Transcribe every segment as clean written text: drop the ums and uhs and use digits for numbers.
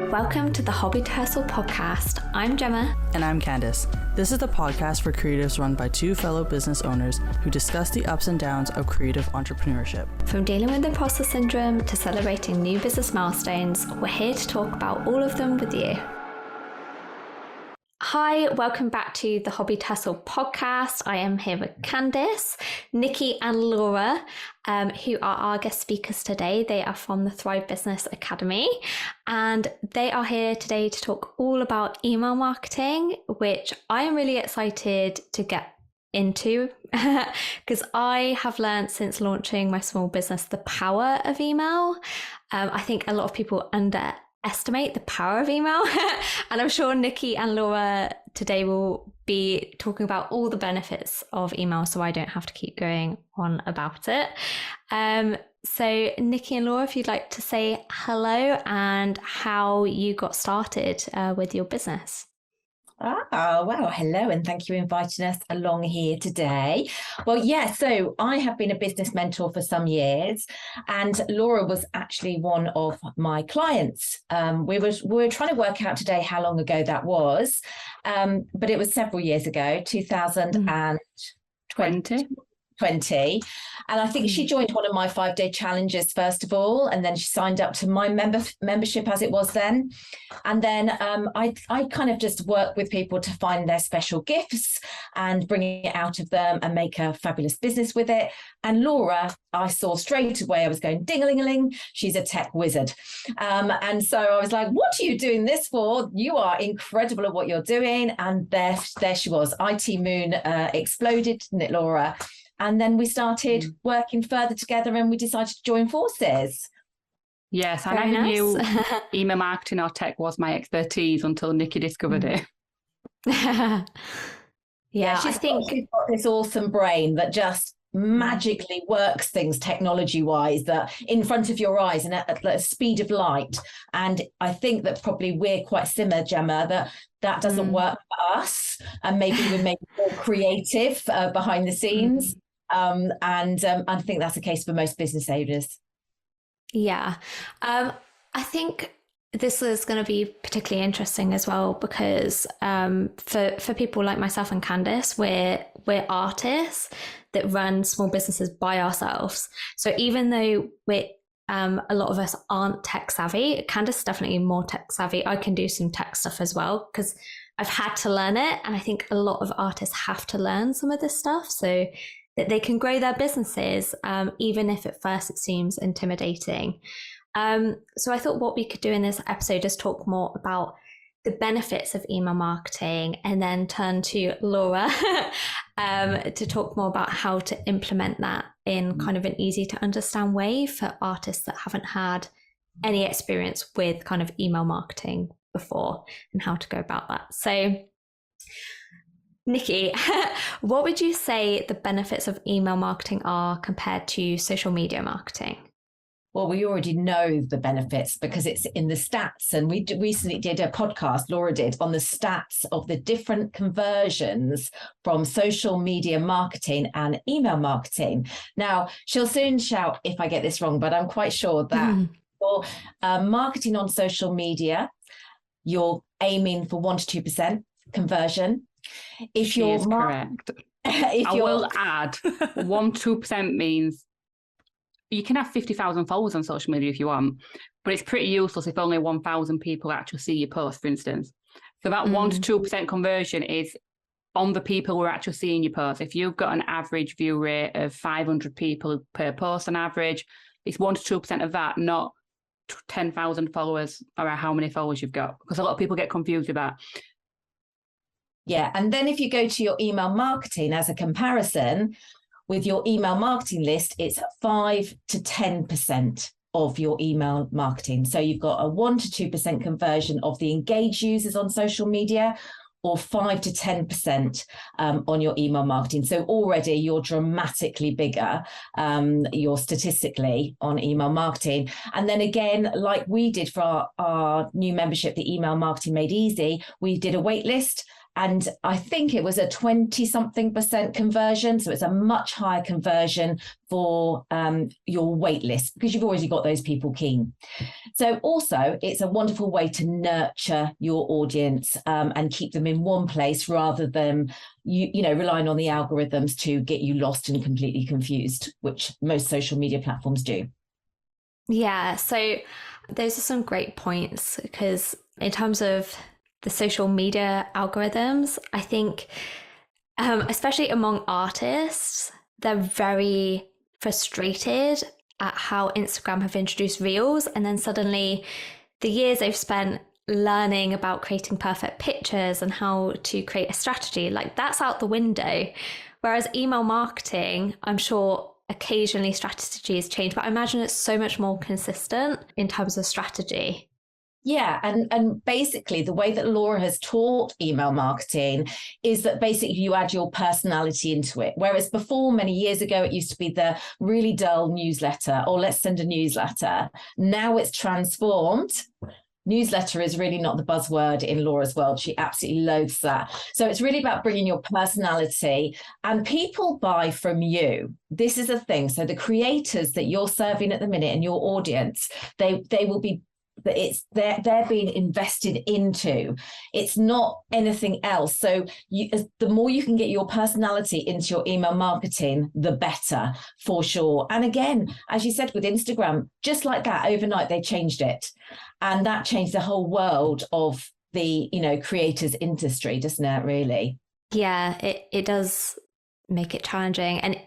Welcome to the Hobby to Hustle podcast. I'm Gemma. And I'm Candace. This is the podcast for creatives run by two fellow business owners who discuss the ups and downs of creative entrepreneurship. From dealing with imposter syndrome to celebrating new business milestones, we're here to talk about all of them with you. Hi, welcome back to the Hobby to Hustle podcast. I am here with Candace, Nicky and Laura, who are our guest speakers today. They are from the Thrive Business Academy, and they are here today to talk all about email marketing, which I am really excited to get into because I have learned since launching my small business the power of email. I think a lot of people underestimate the power of email and I'm sure Nicky and Laura today will be talking about all the benefits of email, so I don't have to keep going on about it. So Nicky and Laura, if you'd like to say hello and how you got started with your business. Well, hello, and thank you for inviting us along here today. Well, yeah, so I have been a business mentor for some years, and Laura was actually one of my clients. We were trying to work out today how long ago that was, but it was several years ago, 2020. And I think she joined one of my 5-day challenges first of all, and then she signed up to my membership as it was then. And then I kind of just work with people to find their special gifts and bring it out of them and make a fabulous business with it. And Laura, I saw straight away, I was going ding-a-ling-a-ling, she's a tech wizard. And so I was like, what are you doing this for? You are incredible at what you're doing. And there she was, IT Moon exploded, didn't it, Laura? And then we started working further together and we decided to join forces. Yes, I never knew email marketing or tech was my expertise until Nicky discovered it. Yeah, I think she's got this awesome brain that just magically works things technology-wise that in front of your eyes and at the speed of light. And I think that probably we're quite similar, Gemma, that doesn't work for us. And maybe we're maybe more creative behind the scenes. And I think that's the case for most business owners. Yeah. I think this is going to be particularly interesting as well because for people like myself and Candace, we're artists that run small businesses by ourselves. So even though a lot of us aren't tech savvy, Candace is definitely more tech savvy. I can do some tech stuff as well because I've had to learn it. And I think a lot of artists have to learn some of this stuff so that they can grow their businesses, even if at first it seems intimidating. So I thought what we could do in this episode is talk more about the benefits of email marketing and then turn to Laura to talk more about how to implement that in kind of an easy to understand way for artists that haven't had any experience with kind of email marketing before and how to go about that. So Nicky, what would you say the benefits of email marketing are compared to social media marketing? Well, we already know the benefits because it's in the stats. And we recently did a podcast, Laura did, on the stats of the different conversions from social media marketing and email marketing. Now, she'll soon shout if I get this wrong, but I'm quite sure that for marketing on social media, you're aiming for 1% to 2% conversion. If you're correct. I will add 1-2% means you can have 50,000 followers on social media if you want, but it's pretty useless if only 1,000 people actually see your post, for instance. So that 1% to 2% conversion is on the people who are actually seeing your post. If you've got an average view rate of 500 people per post on average, it's 1% to 2% of that, not 10,000 followers or how many followers you've got, because a lot of people get confused with that. Yeah, and then if you go to your email marketing as a comparison with your email marketing list, it's 5 to 10% of your email marketing. So you've got a 1% to 2% conversion of the engaged users on social media, or 5 to 10% on your email marketing. So already you're dramatically bigger, you're statistically on email marketing. And then again, like we did for our new membership, the Email Marketing Made Easy, we did a wait list And I think it was a 20-something% conversion. So it's a much higher conversion for your wait list, because you've already got those people keen. So also it's a wonderful way to nurture your audience and keep them in one place rather than you know relying on the algorithms to get you lost and completely confused, which most social media platforms do. Yeah, so those are some great points, because in terms of the social media algorithms, I think especially among artists, they're very frustrated at how Instagram have introduced Reels, and then suddenly the years they've spent learning about creating perfect pictures and how to create a strategy, like that's out the window. Whereas email marketing, I'm sure occasionally strategies change, but I imagine it's so much more consistent in terms of strategy. Yeah, and basically the way that Laura has taught email marketing is that basically you add your personality into it. Whereas before, many years ago, it used to be the really dull newsletter, or let's send a newsletter. Now it's transformed. Newsletter is really not the buzzword in Laura's world. She absolutely loathes that. So it's really about bringing your personality, and people buy from you. This is a thing. So the creators that you're serving at the minute and your audience, they will be, they're being invested into. It's not anything else. So the more you can get your personality into your email marketing, the better, for sure. And again, as you said with Instagram, just like that, overnight they changed it, and that changed the whole world of the creators industry, doesn't it? Really? Yeah, it does make it challenging, and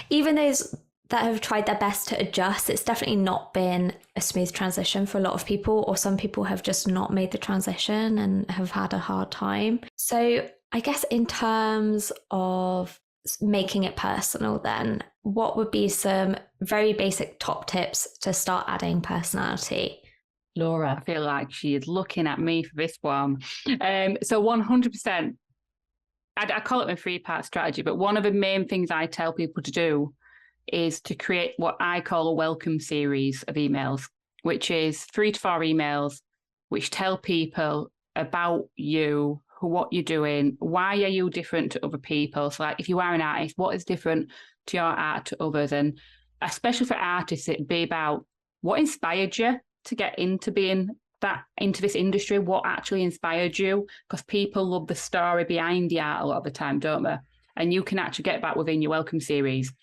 even those that have tried their best to adjust, it's definitely not been a smooth transition for a lot of people, or some people have just not made the transition and have had a hard time. So I guess in terms of making it personal, then what would be some very basic top tips to start adding personality? Laura? I feel like she is looking at me for this one. So 100%, I call it my 3-part strategy, but one of the main things I tell people to do is to create what I call a welcome series of emails, which is 3 to 4 emails, which tell people about you, what you're doing, why are you different to other people. So like if you are an artist, what is different to your art to others? And especially for artists, it'd be about what inspired you to get into into this industry, what actually inspired you, because people love the story behind the art a lot of the time, don't they? And you can actually get that within your welcome series.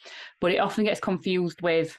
But it often gets confused with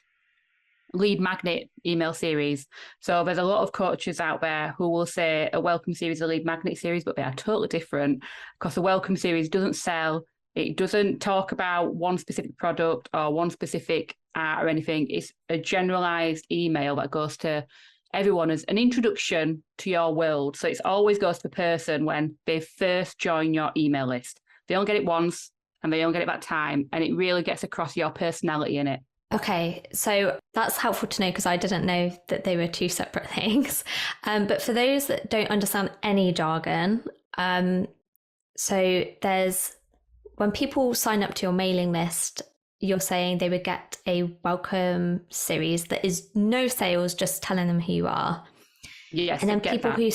lead magnet email series. So there's a lot of coaches out there who will say a welcome series is a lead magnet series, but they are totally different, because the welcome series doesn't sell. It doesn't talk about one specific product or one specific art or anything. It's a generalized email that goes to everyone as an introduction to your world. So it always goes to the person when they first join your email list. They only get it once, and they only get it that time, and it really gets across your personality in it. Okay, so that's helpful to know, because I didn't know that they were 2 separate things. But for those that don't understand any jargon, so there's, when people sign up to your mailing list, you're saying they would get a welcome series that is no sales, just telling them who you are. Yes, and then people who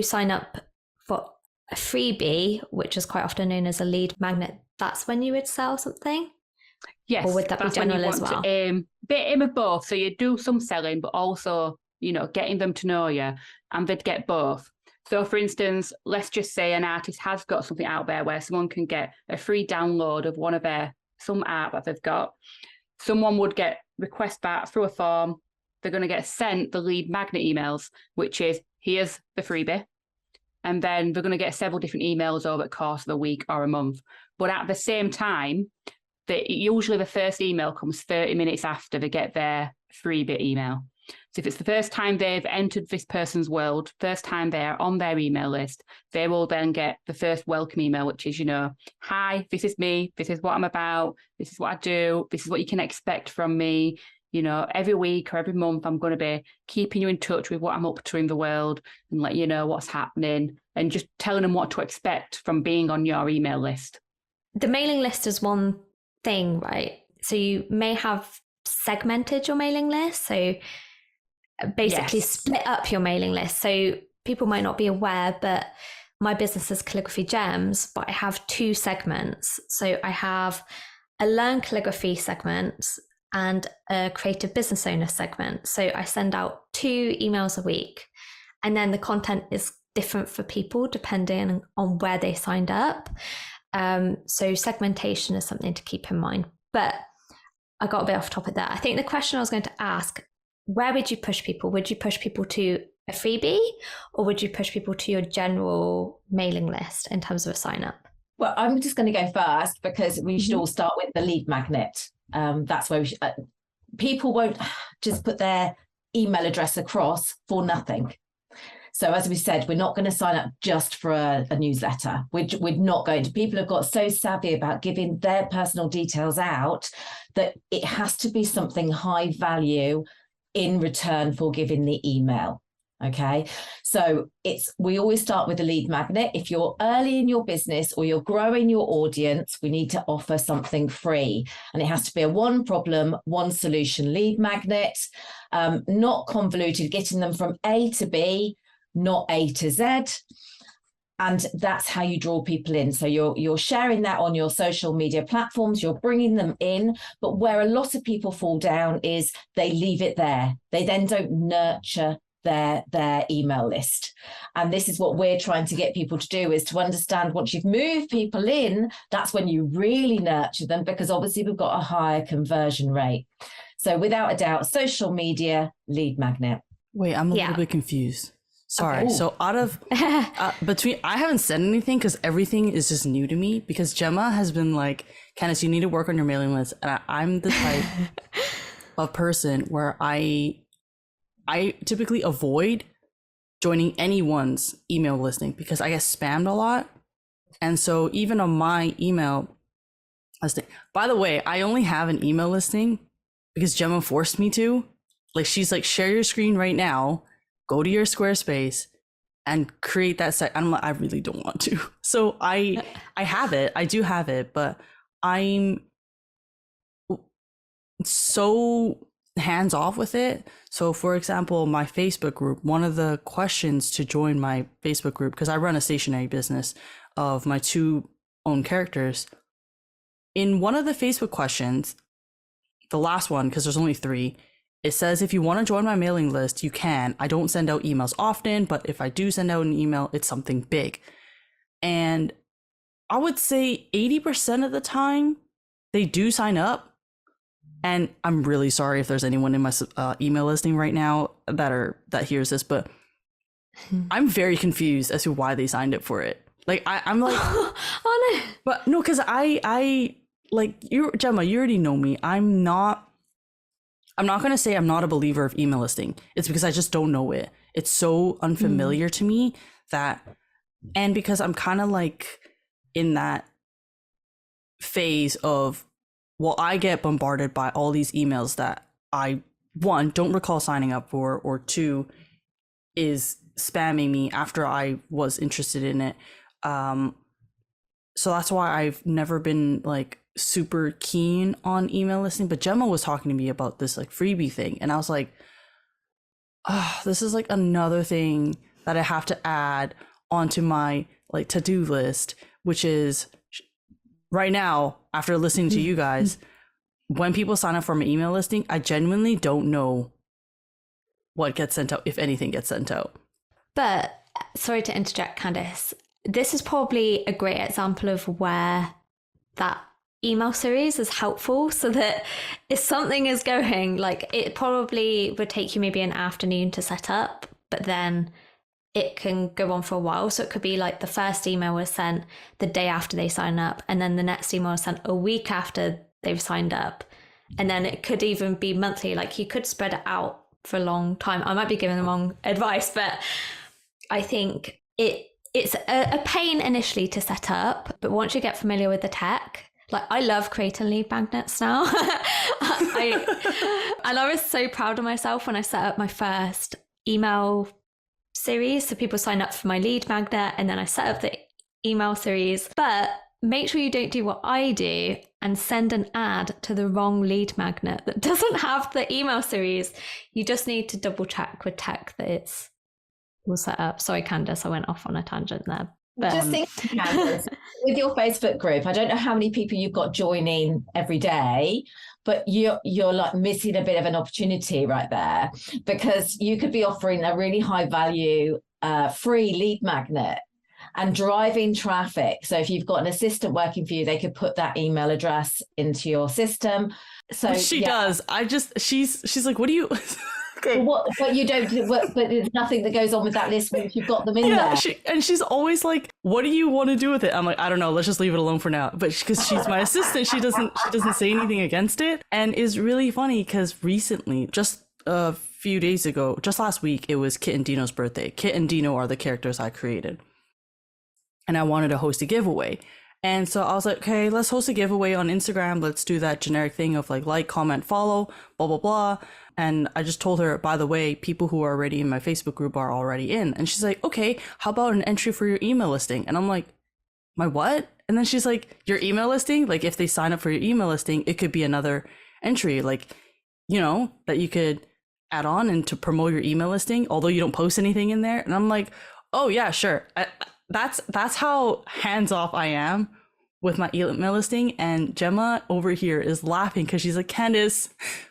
sign up for a freebie, which is quite often known as a lead magnet, that's when you would sell something? Yes. Or would that be general as well? Bit of both. So you do some selling, but also, getting them to know you, and they'd get both. So for instance, let's just say an artist has got something out there where someone can get a free download of some art that they've got. Someone would get request that through a form. They're going to get sent the lead magnet emails, which is, here's the freebie. And then they're going to get several different emails over the course of a week or a month. But at the same time, usually the first email comes 30 minutes after they get their freebie email. So if it's the first time they've entered this person's world, first time they're on their email list, they will then get the first welcome email, which is, hi, this is me, this is what I'm about, this is what I do, this is what you can expect from me. Every week or every month, I'm going to be keeping you in touch with what I'm up to in the world and let you know what's happening, and just telling them what to expect from being on your email list. The mailing list is one thing, right? So you may have segmented your mailing list. So basically split up your mailing list. So people might not be aware, but my business is Calligraphy Gems, but I have 2 segments. So I have a Learn Calligraphy segment and a Creative Business Owner segment. So I send out 2 emails a week, and then the content is different for people depending on where they signed up. So segmentation is something to keep in mind. But I got a bit off topic there. I think the question I was going to ask, where would you push people? Would you push people to a freebie, or would you push people to your general mailing list in terms of a sign up? Well, I'm just going to go first because we should all start with the lead magnet. That's where people won't just put their email address across for nothing. So as we said, we're not going to sign up just for a newsletter. We're not going to. People have got so savvy about giving their personal details out that it has to be something high value in return for giving the email. Okay, so we always start with a lead magnet. If you're early in your business or you're growing your audience, we need to offer something free, and it has to be a 1 problem, 1 solution lead magnet, not convoluted, getting them from A to B, not A to Z. And that's how you draw people in. So you're sharing that on your social media platforms, you're bringing them in. But where a lot of people fall down is they leave it there. They then don't nurture their email list. And this is what we're trying to get people to do, is to understand once you've moved people in, that's when you really nurture them, because obviously we've got a higher conversion rate. So without a doubt, social media lead magnet. Wait, I'm a little bit confused. Sorry. Okay. So out of I haven't said anything because everything is just new to me, because Gemma has been like, Candace, you need to work on your mailing list. And I'm the type of person where I typically avoid joining anyone's email listing because I get spammed a lot. And so even on my email listing, by the way, I only have an email listing because Gemma forced me to. Like, she's like, share your screen right now, go to your Squarespace and create that site. I'm like, I really don't want to. So I have it. I do have it, but I'm so hands off with it. So for example, my Facebook group, one of the questions to join my Facebook group, because I run a stationery business of my 2 own characters, in one of the Facebook questions, the last one, because there's only 3, it says, if you want to join my mailing list, you can. I don't send out emails often, but if I do send out an email, it's something big. And I would say 80% of the time they do sign up. And I'm really sorry if there's anyone in my email listing right now that hears this, but I'm very confused as to why they signed up for it. Like I'm like, oh no, but no, because I like you, Gemma. You already know me. I'm not gonna say I'm not a believer of email listing. It's because I just don't know it. It's so unfamiliar to me that, and because I'm kind of like in that phase of, well, I get bombarded by all these emails that I, 1, don't recall signing up for, or 2, is spamming me after I was interested in it. So that's why I've never been like super keen on email listing. But Gemma was talking to me about this like freebie thing, and I was like, oh, this is like another thing that I have to add onto my like to-do list, which is right now, after listening to you guys, when people sign up for my email listing, I genuinely don't know what gets sent out, if anything gets sent out. But sorry to interject, Candace. This is probably a great example of where that email series is helpful, so that if something is going, like, it probably would take you maybe an afternoon to set up, but then it can go on for a while. So it could be like the first email was sent the day after they sign up, and then the next email was sent a week after they've signed up. And then it could even be monthly. Like, you could spread it out for a long time. I might be giving the wrong advice, but I think it's a pain initially to set up, but once you get familiar with the tech, like, I love creating lead magnets now. And I was so proud of myself when I set up my first email series. So people sign up for my lead magnet, and then I set up the email series. But make sure you don't do what I do and send an ad to the wrong lead magnet that doesn't have the email series. You just need to double check with tech that it's all set up. Sorry, Candace, I went off on a tangent there. Just think, Candace, with your Facebook group, I don't know how many people you've got joining every day, but you're like missing a bit of an opportunity right there, because you could be offering a really high value free lead magnet and driving traffic. So if you've got an assistant working for you, they could put that email address into your system. So But she does. She's like, what do you? Okay. But you don't. But there's nothing that goes on with that list once you've got them in there. She's always like, "What do you want to do with it?" I'm like, "I don't know. Let's just leave it alone for now." But because she's my assistant, she doesn't say anything against it, and it's really funny because recently, just a few days ago, just last week, it was Kit and Dino's birthday. Kit and Dino are the characters I created, and I wanted to host a giveaway. And so I was like, okay, let's host a giveaway on Instagram. Let's do that generic thing of like, comment, follow, blah, blah, blah. And I just told her, by the way, people who are already in my Facebook group are already in. And she's like, okay, how about an entry for your email listing? And I'm like, my what? And then she's like, your email listing? Like if they sign up for your email listing, it could be another entry, like, you know, that you could add on and to promote your email listing, although you don't post anything in there. And I'm like, oh yeah, sure. That's how hands off I am with my email listing. And Gemma over here is laughing because she's like, Candace,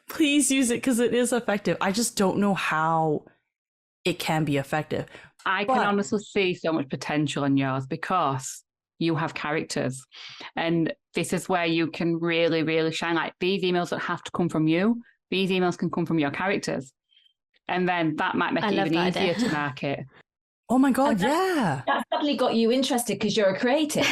please use it because it is effective. I just don't know how it can be effective. I can honestly see so much potential in yours because you have characters. And this is where you can really, really shine. Like these emails don't have to come from you. These emails can come from your characters. And then that might make it even easier to market. Oh my God, yeah. That suddenly got you interested because you're a creative.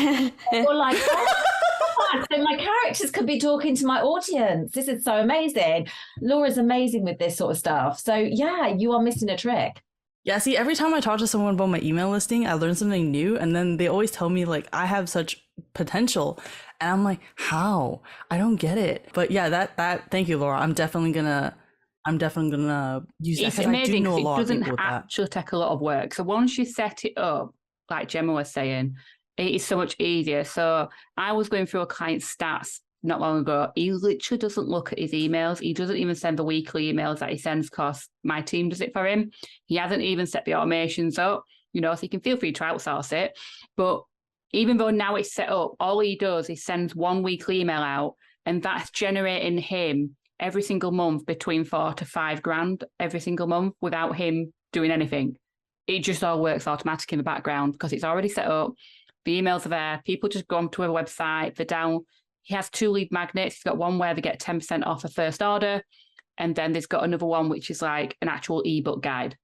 You're like, oh, so my characters could be talking to my audience. This is so amazing. Laura's amazing with this sort of stuff. So yeah, you are missing a trick. Yeah, see, every time I talk to someone about my email listing, I learn something new. And then they always tell me like, I have such potential. And I'm like, how? I don't get it. But yeah, that thank you, Laura. I'm definitely gonna use that. It's amazing because it doesn't actually take a lot of work. So once you set it up, like Gemma was saying, it is so much easier. So I was going through a client's stats not long ago. He literally doesn't look at his emails. He doesn't even send the weekly emails that he sends because my team does it for him. He hasn't even set the automations up, you know, so you can feel free to outsource it. But even though now it's set up, all he does is sends one weekly email out, and that's generating him every single month between $4,000 to $5,000 every single month without him doing anything. It just all works automatically in the background because it's already set up. The emails are there. People just go onto a website. They're down. He has 2 lead magnets. He's got one where they get 10% off a first order. And then there's got another one, which is like an actual ebook guide.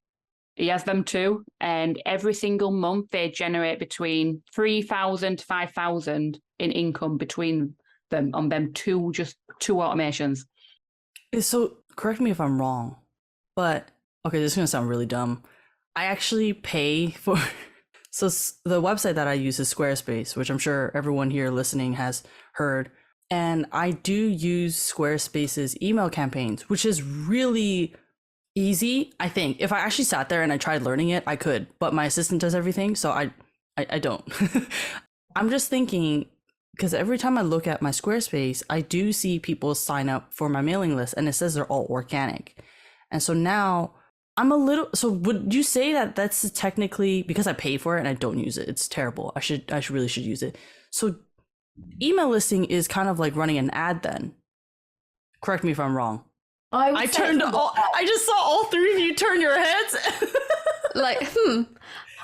He has them too. And every single month they generate between 3,000 to 5,000 in income between them on them two automations. So correct me if I'm wrong, but okay, this is gonna sound really dumb. I actually pay for, so the website that I use is Squarespace, which I'm sure everyone here listening has heard. And I do use Squarespace's email campaigns, which is really easy. I think if I actually sat there and I tried learning it, I could, but my assistant does everything. So I don't. I'm just thinking, because every time I look at my Squarespace, I do see people sign up for my mailing list and it says they're all organic. And so now I'm a little, so would you say that that's technically, because I pay for it and I don't use it, it's terrible. I really should use it. So email listing is kind of like running an ad then. Correct me if I'm wrong. I just saw all 3 of you turn your heads. Like,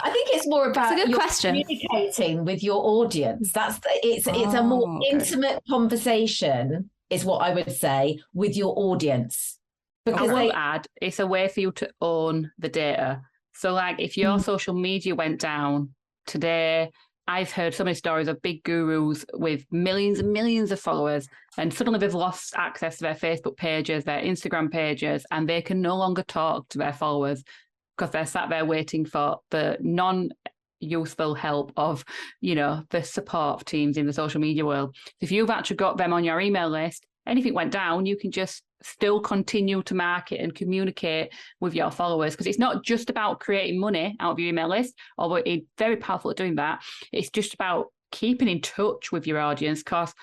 I think it's more about a good question. Communicating with your audience. It's a more intimate conversation, is what I would say, with your audience. Because I will add, it's a way for you to own the data. So like if your social media went down today, I've heard so many stories of big gurus with millions and millions of followers, and suddenly they've lost access to their Facebook pages, their Instagram pages, and they can no longer talk to their followers because they're sat there waiting for the non-useful help of, you know, the support teams in the social media world. If you've actually got them on your email list, anything went down, you can just still continue to market and communicate with your followers, because it's not just about creating money out of your email list, although it's very powerful at doing that. It's just about keeping in touch with your audience, because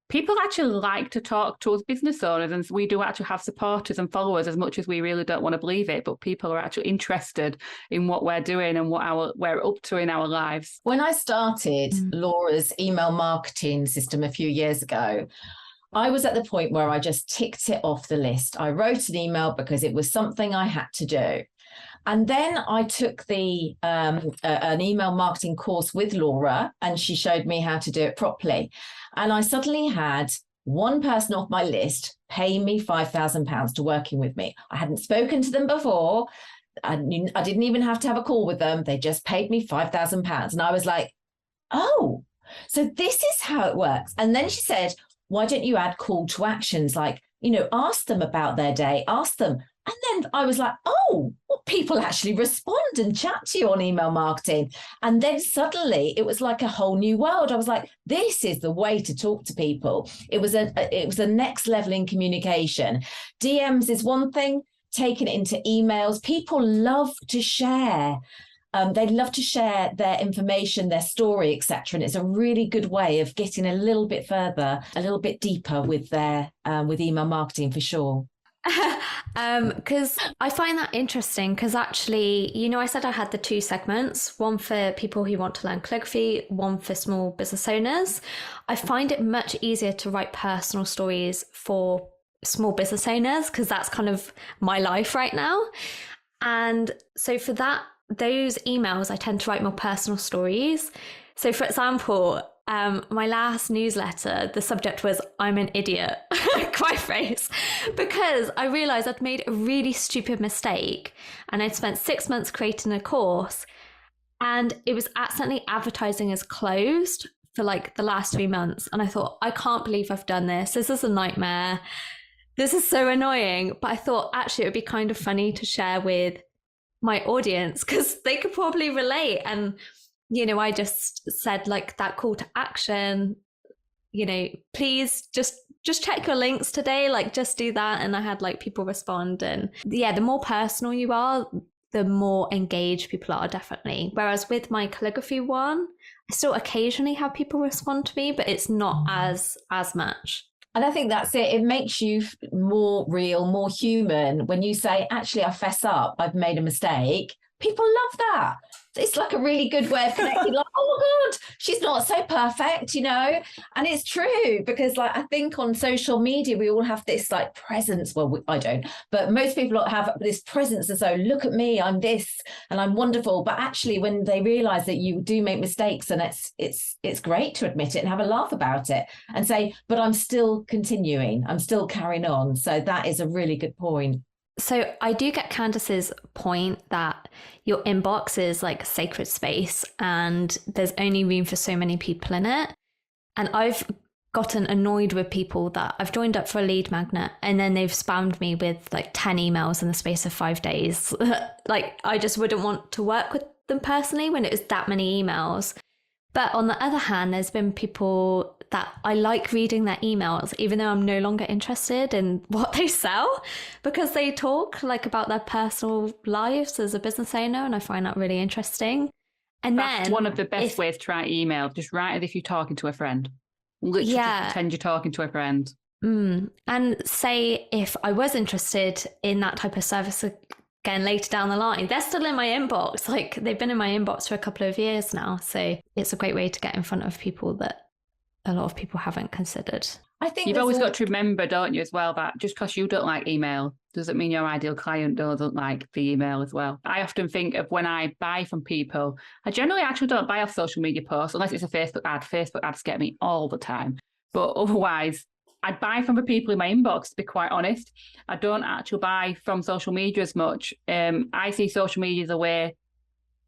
people actually like to talk to us business owners, and we do actually have supporters and followers as much as we really don't want to believe it, but people are actually interested in what we're doing and what we're up to in our lives. When I started Laura's email marketing system a few years ago, I was at the point where I just ticked it off the list. I wrote an email because it was something I had to do. And then I took the an email marketing course with Laura, and she showed me how to do it properly. And I suddenly had one person off my list pay me £5,000 to working with me. I hadn't spoken to them before. I didn't even have to have a call with them. They just paid me £5,000. And I was like, oh, so this is how it works. And then she said, why don't you add call to actions? Like, ask them about their day, ask them. And then I was like, oh, well, people actually respond and chat to you on email marketing. And then suddenly it was like a whole new world. I was like, this is the way to talk to people. It was a next level in communication. DMs is one thing, taking it into emails. People love to share. They love to share their information, their story, etc. And it's a really good way of getting a little bit further, a little bit deeper with with email marketing for sure. Because I find that interesting because actually, I said I had the two segments, one for people who want to learn calligraphy, one for small business owners. I find it much easier to write personal stories for small business owners because that's kind of my life right now. And so for those emails, I tend to write more personal stories. So for example, my last newsletter, the subject was "I'm an idiot," quite phrase, because I realized I'd made a really stupid mistake and I'd spent 6 months creating a course and it was accidentally advertising as closed for like the last 3 months. And I thought, I can't believe I've done this. This is a nightmare. This is so annoying. But I thought actually it would be kind of funny to share with my audience because they could probably relate. And I just said like that call to action, please just check your links today, like just do that. And I had like people respond. And yeah, the more personal you are, the more engaged people are, definitely. Whereas with my calligraphy one, I still occasionally have people respond to me, but it's not as much. And I think that's it. It makes you more real, more human. When you say, actually, I fess up, I've made a mistake. People love that. It's like a really good way of connecting. Like, oh my God, she's not so perfect, And it's true because like, I think on social media, we all have this like presence. Well, I don't, but most people have this presence as though, look at me, I'm this and I'm wonderful. But actually when they realize that you do make mistakes and it's great to admit it and have a laugh about it and say, but I'm still continuing, I'm still carrying on. So that is a really good point. So I do get Candace's point that your inbox is like a sacred space and there's only room for so many people in it. And I've gotten annoyed with people that I've joined up for a lead magnet and then they've spammed me with like 10 emails in the space of 5 days. Like I just wouldn't want to work with them personally when it was that many emails. But on the other hand, there's been people that I like reading their emails, even though I'm no longer interested in what they sell, because they talk like about their personal lives as a business owner. And I find that really interesting. And that's then one of the best ways to write email. Just write it if you're talking to a friend. Literally just pretend you're talking to a friend. And say if I was interested in that type of service again later down the line, they're still in my inbox. Like they've been in my inbox for a couple of years now. So it's a great way to get in front of people that a lot of people haven't considered. I think you've always got to remember, don't you, as well, that just because you don't like email doesn't mean your ideal client doesn't like the email as well. I often think of when I buy from people, I generally actually don't buy off social media posts unless it's a Facebook ad. Facebook ads get me all the time. But otherwise, I buy from the people in my inbox, to be quite honest. I don't actually buy from social media as much. I see social media as a way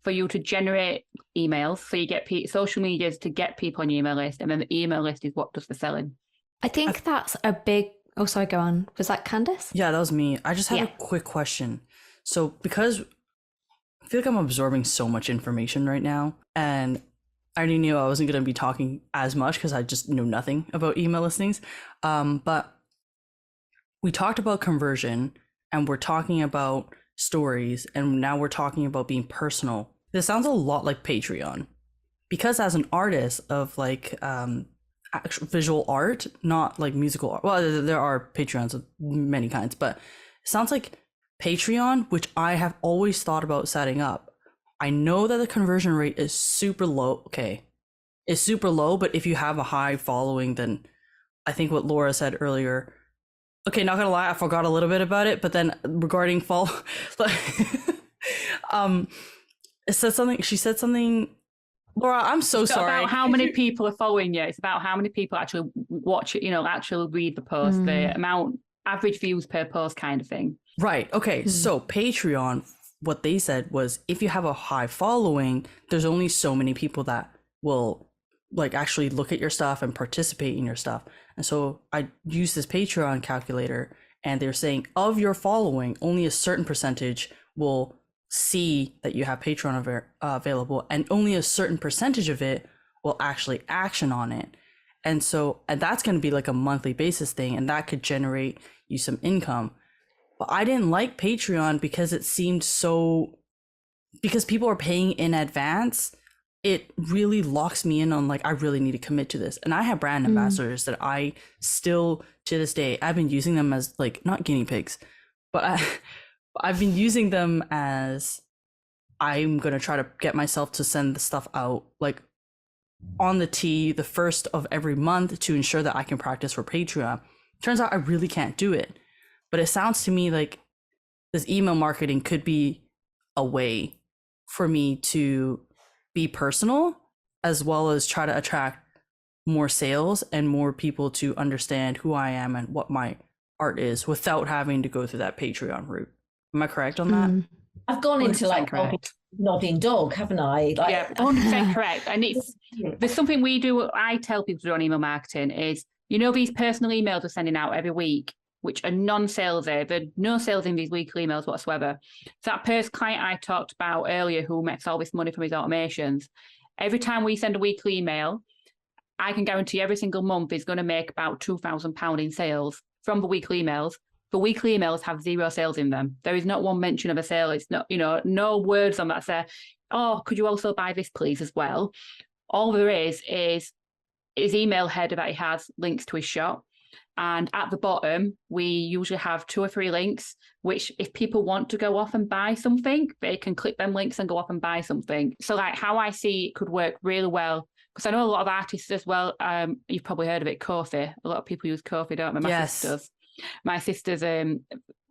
for you to generate emails. So you get social media to get people on your email list, and then the email list is what does the selling. I think that's a big... Oh, sorry, go on. Was that Candace? Yeah, that was me. I just had a quick question. So because I feel like I'm absorbing so much information right now, and I already knew I wasn't going to be talking as much because I just know nothing about email listings. But we talked about conversion and we're talking about stories, and now we're talking about being personal. This sounds a lot like Patreon, because as an artist of like actual visual art, not like musical art. Well, there are Patreons of many kinds, but it sounds like Patreon, which I have always thought about setting up. I know that the conversion rate is super low. Okay, it's super low, but if you have a high following, then I think what Laura said earlier. Okay, not gonna lie, I forgot a little bit about it, but then regarding it said something. She said something. Laura, I'm so it's sorry. It's about how many people are following you. It's about how many people actually watch it, actually read the post, the amount, average views per post kind of thing. Right. Okay. So Patreon, what they said was if you have a high following, there's only so many people that will like actually look at your stuff and participate in your stuff. And so I used this Patreon calculator, and they're saying of your following, only a certain percentage will see that you have Patreon available, and only a certain percentage of it will actually action on it. And that's going to be like a monthly basis thing, and that could generate you some income. But I didn't like Patreon because it seemed because people are paying in advance, it really locks me in on like, I really need to commit to this. And I have brand ambassadors that I still, to this day, I've been using them as like, not guinea pigs, but I've been using them as I'm going to try to get myself to send the stuff out like on the the first of every month to ensure that I can practice for Patreon. Turns out I really can't do it. But it sounds to me like this email marketing could be a way for me to be personal as well as try to attract more sales and more people to understand who I am and what my art is without having to go through that Patreon route. Am I correct on that? I've gone into like nodding dog, haven't I? Like, yeah, 100% correct. And there's something we do, I tell people to do on email marketing is, these personal emails we're sending out every week, which are non-salesy. There are no sales in these weekly emails whatsoever. So that first client I talked about earlier who makes all this money from his automations, every time we send a weekly email, I can guarantee every single month is going to make about £2,000 in sales from the weekly emails. The weekly emails have 0 sales in them. There is not one mention of a sale. It's not, no words on that say, oh, could you also buy this, please, as well? All there is his email header that he has links to his shop. And at the bottom, we usually have 2 or 3 links, which if people want to go off and buy something, they can click them links and go off and buy something. So like how I see it could work really well, because I know a lot of artists as well, you've probably heard of it, Ko-fi. A lot of people use Ko-fi, don't they? My sister's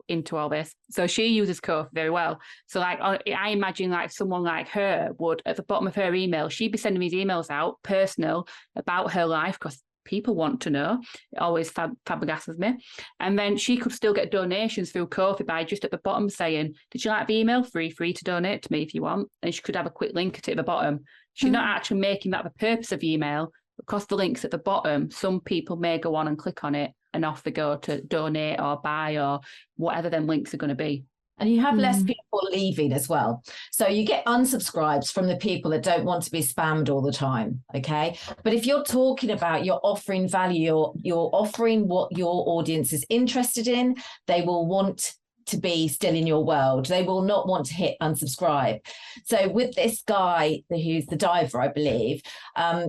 into all this. So she uses Ko-fi very well. So like I imagine like someone like her would, at the bottom of her email, she'd be sending these emails out, personal, about her life, because people want to know. It always flabbergastes me. And then she could still get donations through Ko-fi by just at the bottom saying, did you like the email? Free to donate to me if you want. And she could have a quick link at the bottom. She's not actually making that the purpose of the email, because the link's at the bottom. Some people may go on and click on it and off they go to donate or buy or whatever them links are going to be. And you have less people leaving as well. So you get unsubscribes from the people that don't want to be spammed all the time, okay? But if you're talking about you're offering value, you're offering what your audience is interested in, they will want to be still in your world. They will not want to hit unsubscribe. So with this guy who's the diver, I believe,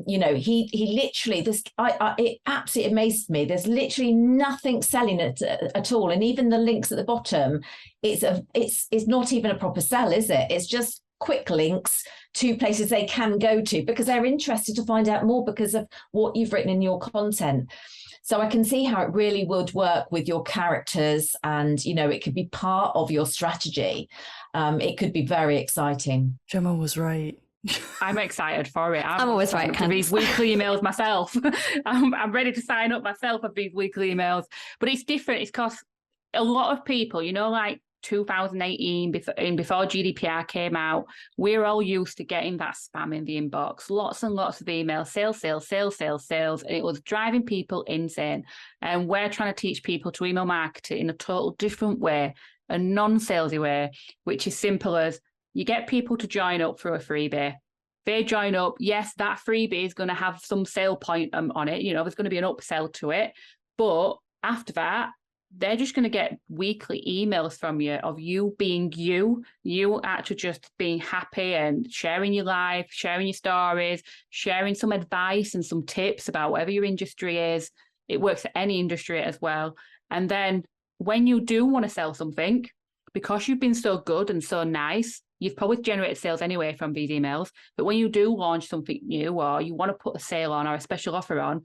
he literally, it absolutely amazed me. There's literally nothing selling it at all. And even the links at the bottom, it's not even a proper sell, is it? It's just quick links to places they can go to because they're interested to find out more because of what you've written in your content. So I can see how it really would work with your characters, and, it could be part of your strategy. It could be very exciting. Gemma was right. I'm excited for it. I'm always right. For these weekly emails myself. I'm ready to sign up myself for these weekly emails. But it's different. It's because a lot of people, like 2018, before GDPR came out, we're all used to getting that spam in the inbox, lots and lots of emails, sales, and it was driving people insane. And we're trying to teach people to email market in a total different way, a non-salesy way, which is simple as you get people to join up through a freebie. They join up, yes, that freebie is going to have some sale point on it, there's going to be an upsell to it, but after that, they're just going to get weekly emails from you of you being you actually just being happy and sharing your life, sharing your stories, sharing some advice and some tips about whatever your industry is. It works at any industry as well. And then when you do want to sell something, because you've been so good and so nice, you've probably generated sales anyway from these emails. But when you do launch something new, or you want to put a sale on or a special offer on,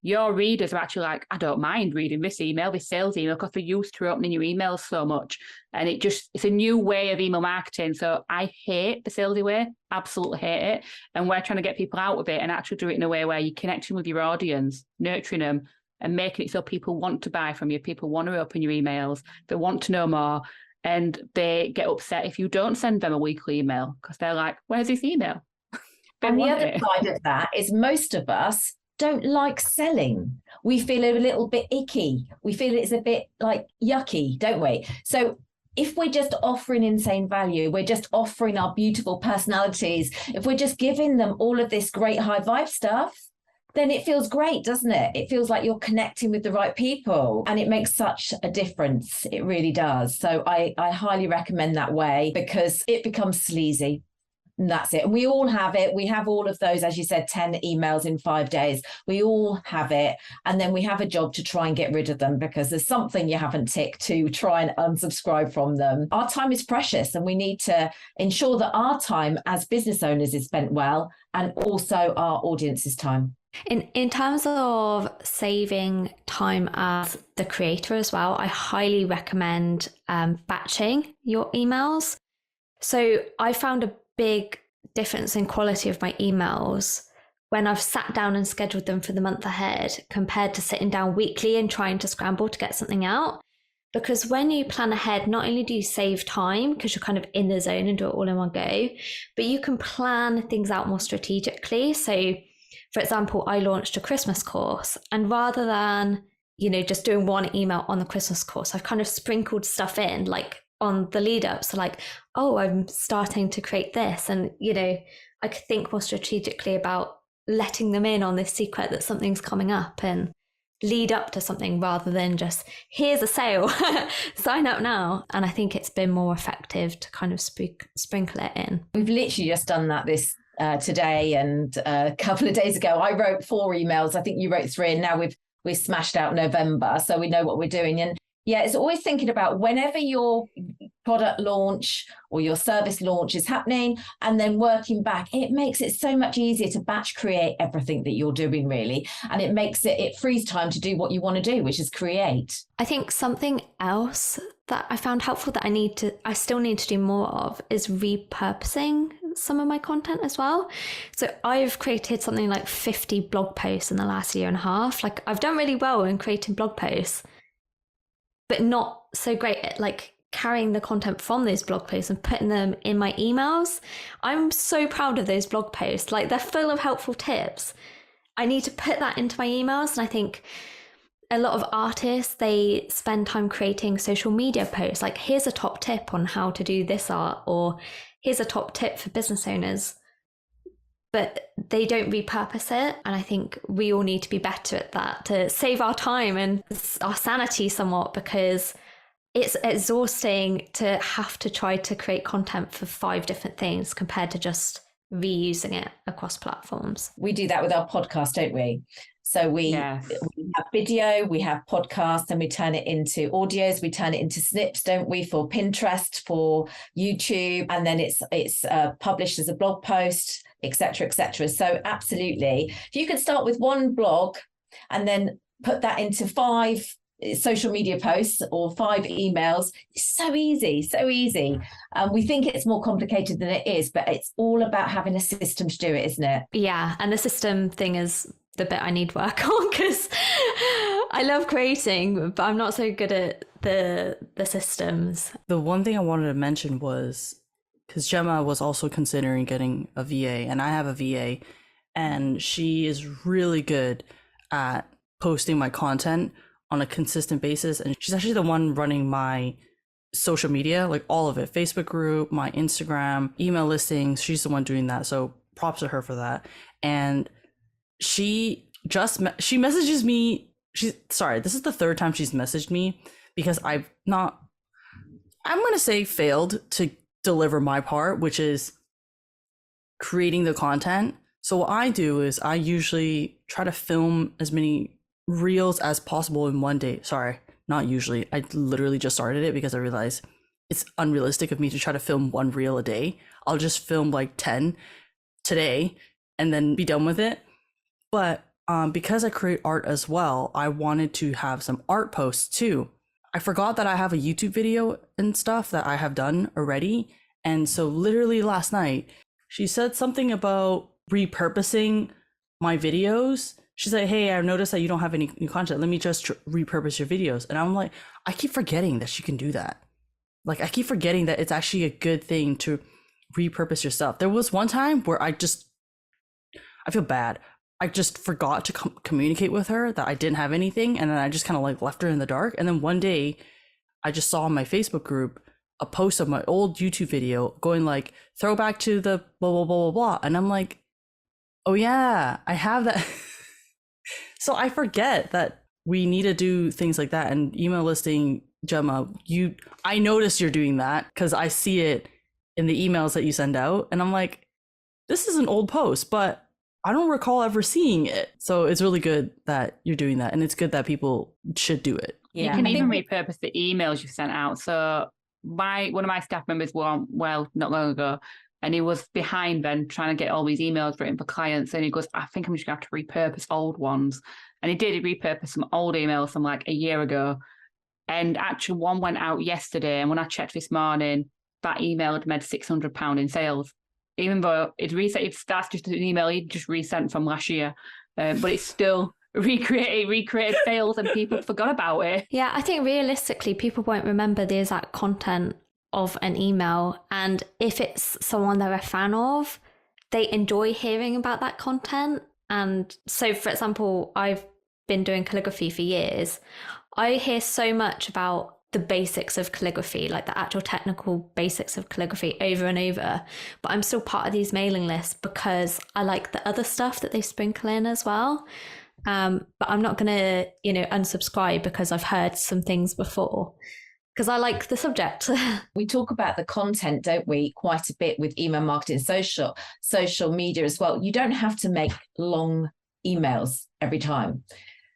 your readers are actually like, I don't mind reading this email, this sales email, because they're used to opening your emails so much. And it's a new way of email marketing. So I hate the salesy way, absolutely hate it. And we're trying to get people out of it and actually do it in a way where you're connecting with your audience, nurturing them, and making it so people want to buy from you. People want to open your emails. They want to know more. And they get upset if you don't send them a weekly email, because they're like, where's this email? And the other side of that is most of us don't like selling. We feel a little bit icky. We feel it's a bit like yucky, don't we? So if we're just offering insane value, we're just offering our beautiful personalities, if we're just giving them all of this great high vibe stuff, then it feels great, doesn't it? It feels like you're connecting with the right people, and it makes such a difference. It really does. So I highly recommend that way, because it becomes sleazy. And that's it. And we all have it. We have all of those, as you said, 10 emails in 5 days. We all have it. And then we have a job to try and get rid of them, because there's something you haven't ticked to try and unsubscribe from them. Our time is precious, and we need to ensure that our time as business owners is spent well, and also our audience's time. In terms of saving time as the creator as well, I highly recommend batching your emails. So I found a big difference in quality of my emails when I've sat down and scheduled them for the month ahead, compared to sitting down weekly and trying to scramble to get something out. Because when you plan ahead, not only do you save time because you're kind of in the zone and do it all in one go, but you can plan things out more strategically. So for example, I launched a Christmas course, and rather than, just doing one email on the Christmas course, I've kind of sprinkled stuff in, like on the lead up. So like, oh, I'm starting to create this. And, I could think more strategically about letting them in on this secret that something's coming up and lead up to something, rather than just, here's a sale, sign up now. And I think it's been more effective to kind of sprinkle it in. We've literally just done that today, and a couple of days ago I wrote 4 emails. I think you wrote 3, and now we've smashed out November, so we know what we're doing. And yeah, it's always thinking about whenever your product launch or your service launch is happening, and then working back, it makes it so much easier to batch create everything that you're doing, really. And it frees time to do what you want to do, which is create. I think something else that I found helpful that I still need to do more of is repurposing some of my content as well. So I've created something like 50 blog posts in the last year and a half. Like, I've done really well in creating blog posts, but not so great at like carrying the content from those blog posts and putting them in my emails. I'm so proud of those blog posts. Like, they're full of helpful tips. I need to put that into my emails. And I think a lot of artists, they spend time creating social media posts. Like, here's a top tip on how to do this art, or here's a top tip for business owners. But they don't repurpose it. And I think we all need to be better at that to save our time and our sanity somewhat, because it's exhausting to have to try to create content for 5 different things compared to just reusing it across platforms. We do that with our podcast, don't we? So we have video, we have podcasts, and we turn it into audios, we turn it into snips, don't we, for Pinterest, for YouTube, and then it's published as a blog post, etc., etc. So absolutely, if you can start with one blog and then put that into 5 social media posts or 5 emails, it's so easy. We think it's more complicated than it is, but it's all about having a system to do it, isn't it? Yeah, and the system thing is the bit I need work on, because I love creating, but I'm not so good at the systems. The one thing I wanted to mention was, because Gemma was also considering getting a VA, and I have a VA, and she is really good at posting my content on a consistent basis. And she's actually the one running my social media, like all of it, Facebook group, my Instagram, email listings. She's the one doing that. So props to her for that. And she messages me. This is the 3rd time she's messaged me because I'm going to say failed to deliver my part, which is creating the content. So what I do is I usually try to film as many reels as possible in one day. Sorry, not usually. I literally just started it because I realized it's unrealistic of me to try to film one reel a day. I'll just film like 10 today and then be done with it. But because I create art as well, I wanted to have some art posts too. I forgot that I have a YouTube video and stuff that I have done already. And so literally last night, she said something about repurposing my videos. She's like, hey, I've noticed that you don't have any new content. Let me just repurpose your videos. And I'm like, I keep forgetting that she can do that. Like, I keep forgetting that it's actually a good thing to repurpose your stuff. There was one time where I feel bad. I just forgot to communicate with her that I didn't have anything. And then I just kind of like left her in the dark. And then one day I just saw in my Facebook group a post of my old YouTube video going like, throwback to the blah, blah, blah, blah, blah. And I'm like, oh yeah, I have that. So I forget that we need to do things like that. And email listing, Gemma, I notice you're doing that because I see it in the emails that you send out. And I'm like, this is an old post, but I don't recall ever seeing it. So it's really good that you're doing that. And it's good that people should do it. Yeah. You can even repurpose the emails you sent out. So one of my staff members not long ago, and he was behind then trying to get all these emails written for clients. And he goes, I think I'm just going to have to repurpose old ones. And he did. He repurposed some old emails from like a year ago. And actually one went out yesterday. And when I checked this morning, that email had made £600 in sales. Even though that's just an email he just resent from last year. But it's still recreated sales and people forgot about it. Yeah, I think realistically, people won't remember the exact content of an email. And if it's someone they're a fan of, they enjoy hearing about that content. And so, for example, I've been doing calligraphy for years. I hear so much about the basics of calligraphy, like the actual technical basics of calligraphy over and over. But I'm still part of these mailing lists because I like the other stuff that they sprinkle in as well. But I'm not going to, unsubscribe because I've heard some things before, because I like the subject. We talk about the content, don't we, quite a bit with email marketing, social media as well. You don't have to make long emails every time.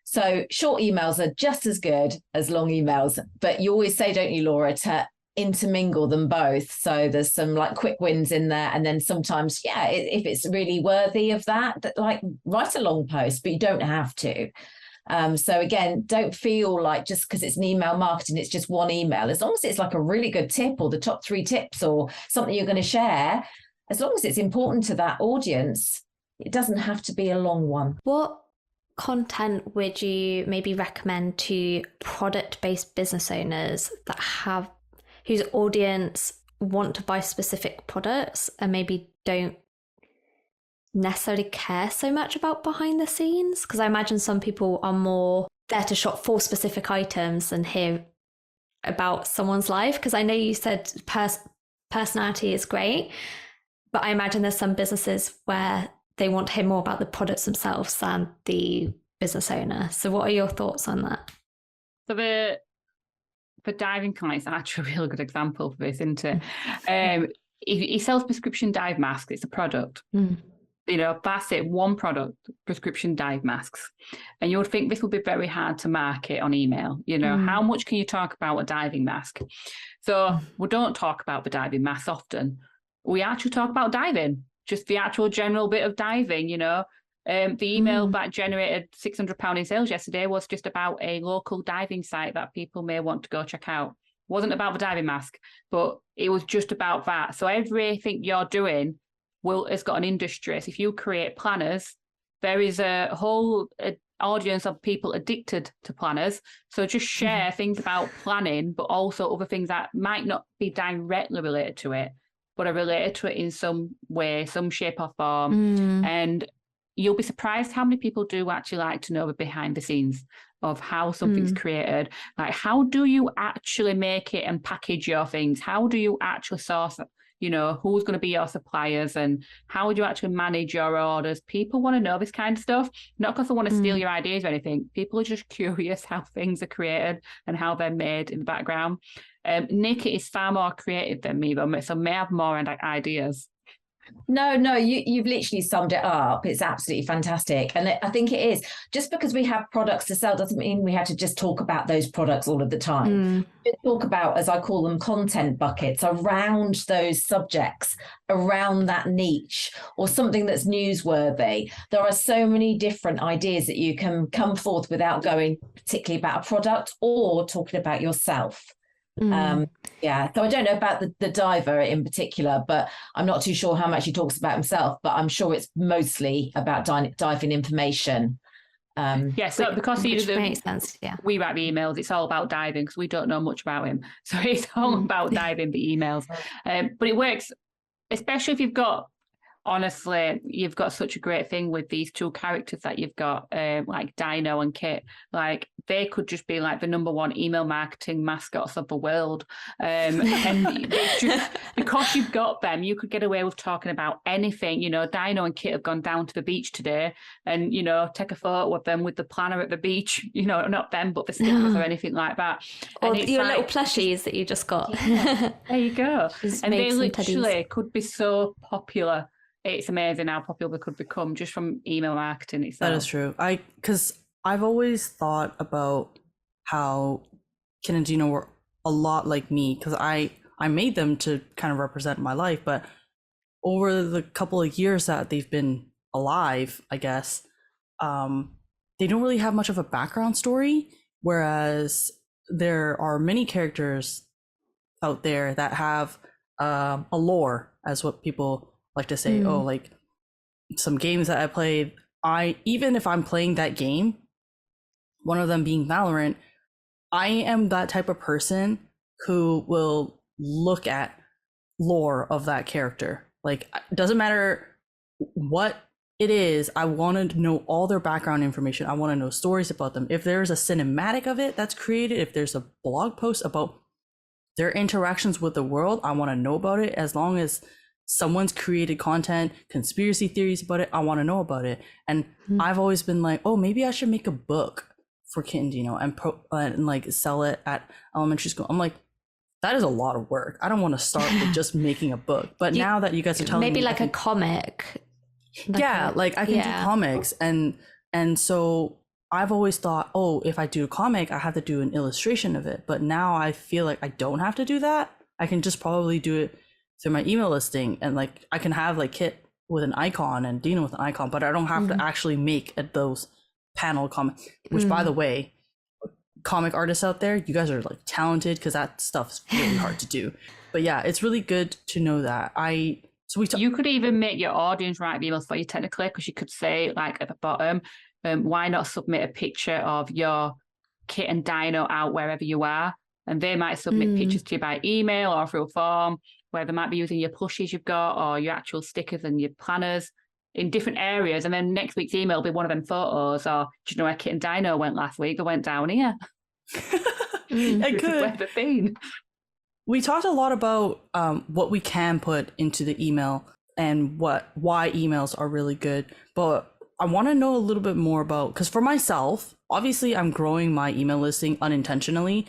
So short emails are just as good as long emails, but you always say, don't you, Laura, to intermingle them both. So there's some like quick wins in there. And then sometimes, if it's really worthy of that, like write a long post, but you don't have to. So again, don't feel like just because it's an email marketing, it's just one email. As long as it's like a really good tip or the top 3 tips or something you're going to share, as long as it's important to that audience, it doesn't have to be a long one. What content would you maybe recommend to product-based business owners that whose audience want to buy specific products and maybe don't necessarily care so much about behind the scenes? Because I imagine some people are more there to shop for specific items and hear about someone's life. Because I know you said personality is great, but I imagine there's some businesses where they want to hear more about the products themselves than the business owner. So what are your thoughts on that? So the diving client's actually a really good example for this, isn't it? He sells prescription dive masks. It's a product. That's it, one product, prescription dive masks. And you would think this would be very hard to market on email. How much can you talk about a diving mask? So we don't talk about the diving masks often. We actually talk about diving. Just the actual general bit of diving, The email that generated £600 in sales yesterday was just about a local diving site that people may want to go check out. It wasn't about the diving mask, but it was just about that. So everything you're doing has got an industry. So if you create planners, there is a whole audience of people addicted to planners. So just share things about planning, but also other things that might not be directly related to it, but are related to it in some way, some shape or form. And you'll be surprised how many people do actually like to know the behind the scenes of how something's created. Like, how do you actually make it and package your things? How do you actually source, you know, who's going to be your suppliers and how would you actually manage your orders. People want to know this kind of stuff, not because they want to steal your ideas or anything. People are just curious how things are created and how they're made in the background. Nicky is far more creative than me, but so may have more ideas. No, you've literally summed it up. It's absolutely fantastic. And I think it is. Just because we have products to sell doesn't mean we have to just talk about those products all of the time. We talk about, as I call them, content buckets around those subjects, around that niche or something that's newsworthy. There are so many different ideas that you can come forth without going particularly about a product or talking about yourself. Yeah, so I don't know about the diver in particular, but I'm not too sure how much he talks about himself, but I'm sure it's mostly about diving information. Yeah, so because makes sense, yeah. We write the emails, it's all about diving because we don't know much about him. So it's all about diving the emails. But it works, especially if you've got, honestly, you've got such a great thing with these two characters that you've got, like Dino and Kit. Like they could just be like the number one email marketing mascots of the world. And it's just, because you've got them, you could get away with talking about anything. You know, Dino and Kit have gone down to the beach today and, you know, take a photo of them with the planner at the beach, you know, not them, but the stickers or anything like that. Or your little plushies that you just got. Yeah, there you go. Just and they literally teddies. could be so popular. It's amazing how popular they could become just from email marketing itself. That is true. Because I've always thought about how Ken and Gino were a lot like me, because I made them to kind of represent my life, but over the couple of years that they've been alive, I guess, they don't really have much of a background story, whereas there are many characters out there that have a lore, as what people like to say. Oh, like some games that I played, even if I'm playing that game, one of them being Valorant, I am that type of person who will look at lore of that character. Like, it doesn't matter what it is, I want to know all their background information. I want to know stories about them. If there's a cinematic of it that's created, if there's a blog post about their interactions with the world, I want to know about it. As long as someone's created content, conspiracy theories about it, I want to know about it. And I've always been like, oh, maybe I should make a book for Kit and Dino and like sell it at elementary school. I'm like, that is a lot of work. I don't want to start with just making a book. But now that you guys are telling me, maybe like a comic. Like I can do comics, and so I've always thought, oh, if I do a comic, I have to do an illustration of it. But now I feel like I don't have to do that. I can just probably do it through my email listing, and like I can have like Kit with an icon and Dino with an icon, but I don't have to actually make those panel comics. Which, by the way, comic artists out there, you guys are like talented, because that stuff's really hard to do. But yeah, it's really good to know that. You could even make your audience write emails for you technically, because you could say like at the bottom, why not submit a picture of your Kit and Dino out wherever you are, and they might submit pictures to you by email or through a form, where they might be using your plushies you've got or your actual stickers and your planners in different areas. And then next week's email will be one of them photos, or do you know where Kit and Dino went last week? They went down here. It could. Where they've been. We talked a lot about what we can put into the email and why emails are really good. But I want to know a little bit more about, because for myself, obviously I'm growing my email listing unintentionally.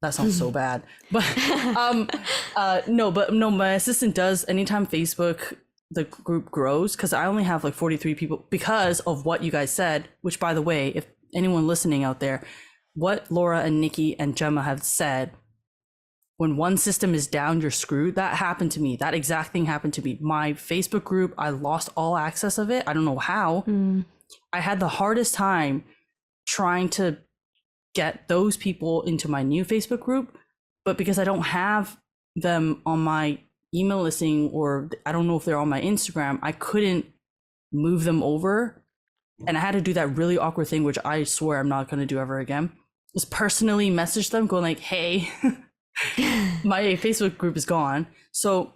That sounds so bad. But no, my assistant does anytime Facebook, the group grows, because I only have like 43 people because of what you guys said, which, by the way, if anyone listening out there, what Laura and Nicky and Gemma have said, when one system is down, you're screwed. That happened to me. That exact thing happened to me. My Facebook group, I lost all access of it. I don't know how. I had the hardest time trying to get those people into my new Facebook group, but because I don't have them on my email listing, or I don't know if they're on my Instagram, I couldn't move them over. And I had to do that really awkward thing, which I swear I'm not going to do ever again, was personally message them going like, hey, my Facebook group is gone. So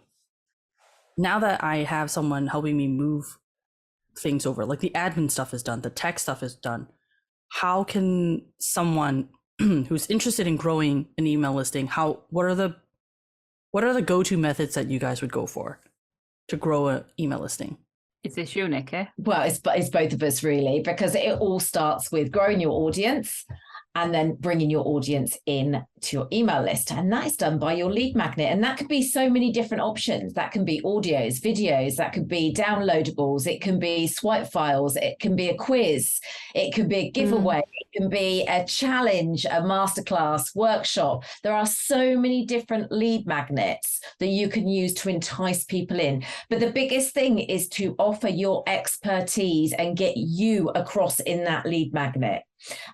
now that I have someone helping me move things over, like the admin stuff is done, the tech stuff is done, how can someone who's interested in growing an email listing, what are the What are the go-to methods that you guys would go for to grow an email listing? Is this you, Nicky? Well, it's both of us really, because it all starts with growing your audience and then bringing your audience in to your email list. And that is done by your lead magnet. And that could be so many different options. That can be audios, videos, that could be downloadables, it can be swipe files, it can be a quiz, it could be a giveaway, it can be a challenge, a masterclass, workshop. There are so many different lead magnets that you can use to entice people in. But the biggest thing is to offer your expertise and get you across in that lead magnet,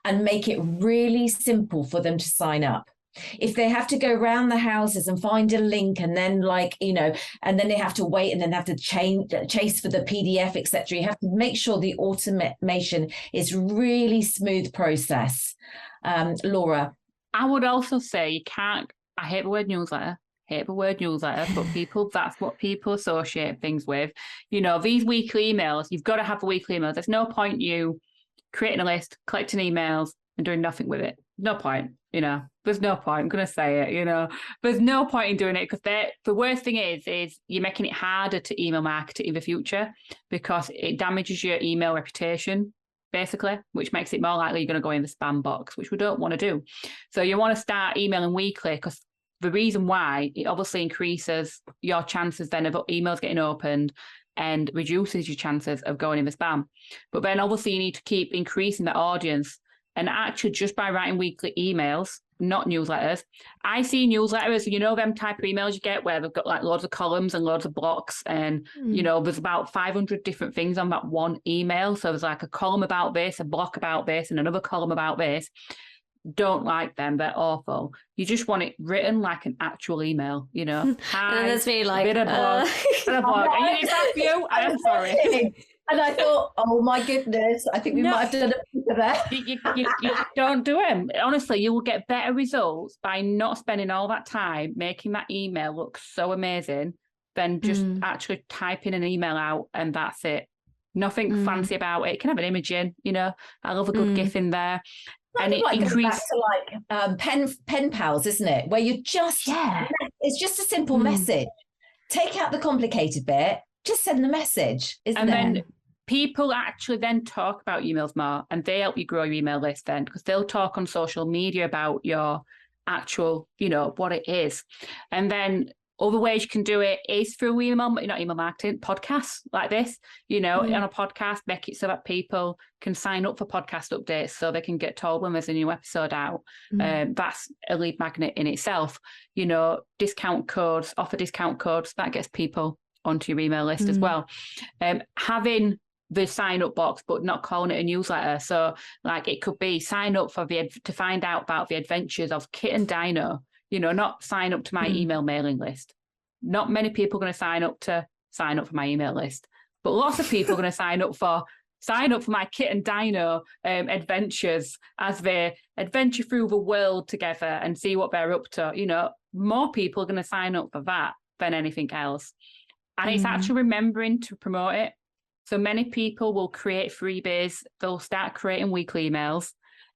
and make it really simple for them to sign up. If they have to go around the houses and find a link and then and then they have to wait and then have to chase for the PDF, etc., you have to make sure the automation is really smooth process. Laura? I would also say you can't, I hate the word newsletter, but that's what people associate things with. These weekly emails, you've got to have the weekly emails. There's no point you creating a list, collecting emails and doing nothing with it. No point, there's no point. I'm going to say it, there's no point in doing it, because the worst thing is you're making it harder to email market it in the future, because it damages your email reputation, basically, which makes it more likely you're going to go in the spam box, which we don't want to do. So you want to start emailing weekly, because the reason why, it obviously increases your chances then of emails getting opened and reduces your chances of going in the spam. But then obviously you need to keep increasing the audience. And actually, just by writing weekly emails, not newsletters. I see newsletters, them type of emails you get where they've got like loads of columns and loads of blocks. And, there's about 500 different things on that one email. So there's like a column about this, a block about this, and another column about this. Don't like them. They're awful. You just want it written like an actual email, Hi, and then there's me like, bit of blog. Is that you? I'm sorry. And I thought, oh my goodness, I think we might have done a bit of that. You don't do them. Honestly, you will get better results by not spending all that time making that email look so amazing than just actually typing an email out and that's it. Nothing fancy about it. It can have an image in, I love a good GIF in there. And it increases back to pen pals, isn't it? Where you just it's just a simple message. Take out the complicated bit, just send the message, isn't it? And then people actually then talk about emails more, and they help you grow your email list then, because they'll talk on social media about your actual, what it is. And then other ways you can do it is through email marketing, podcasts like this, on a podcast, make it so that people can sign up for podcast updates so they can get told when there's a new episode out. That's a lead magnet in itself. Discount codes, offer discount codes, that gets people onto your email list as well. Having the sign up box, but not calling it a newsletter. So like it could be sign up to find out about the adventures of Kit and Dino, not sign up to my email mailing list. Not many people are going to sign up for my email list, but lots of people are going to sign up for my Kit and Dino adventures as they adventure through the world together and see what they're up to. More people are going to sign up for that than anything else. And it's actually remembering to promote it. So many people will create freebies. They'll start creating weekly emails.